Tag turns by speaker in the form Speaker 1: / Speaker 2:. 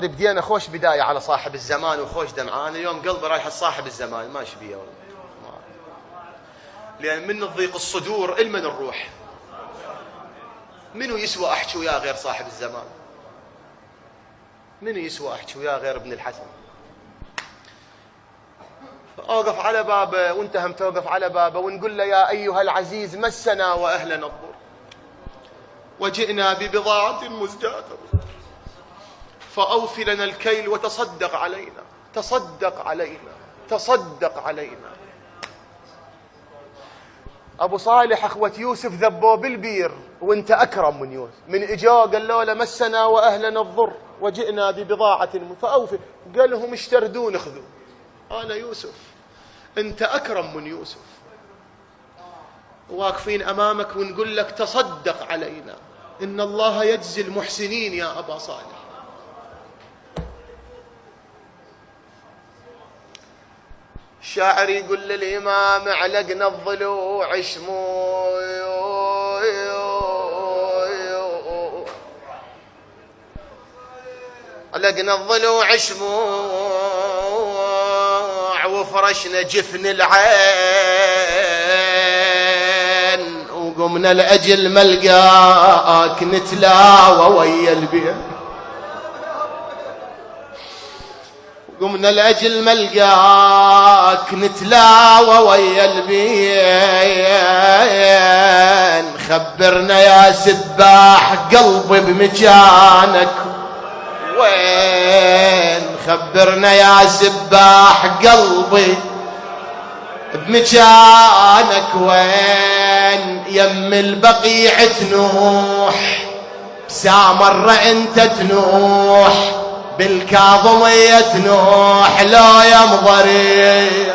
Speaker 1: بدينا خوش بداية على صاحب الزمان وخوش دمعان. اليوم قلبي رايح لصاحب الزمان ما شبيه والله، لأن من الضيق الصدور المن الروح. منو يسوى أحكي وياه غير صاحب الزمان؟ منو يسوى أحكي وياه غير ابن الحسن؟ أوقف على بابه وانت هم توقف على بابه ونقول له يا أيها العزيز مسنا وأهلنا الضر وجئنا ببضاعة مزجاة فأوف لنا الكيل وتصدق علينا، تصدق علينا، تصدق علينا. أبو صالح أخوة يوسف ذبوه بالبير وانت أكرم من يوسف. من إجاه قال له لمسنا وأهلنا الضر وجئنا ببضاعة فأوف، قال لهم اشتردون اخذوا. أنا يوسف، انت أكرم من يوسف. واقفين أمامك ونقول لك تصدق علينا، إن الله يجزي المحسنين يا أبا صالح. الشاعر يقول للإمام علقنا الضلوع شموع علقنا الضلوع شموع وفرشنا جفن العين وقمنا لأجل ملقاك نتلاوى ويا البيت، قمنا لأجل ملقاك نتلاوى ويا البين. خبرنا يا سباح قلبي بمكانك وين، خبرنا يا سباح قلبي بمكانك وين. يم البقيع تنوح بسامرة انت تنوح بالكاظمية تنوح لا يا مضري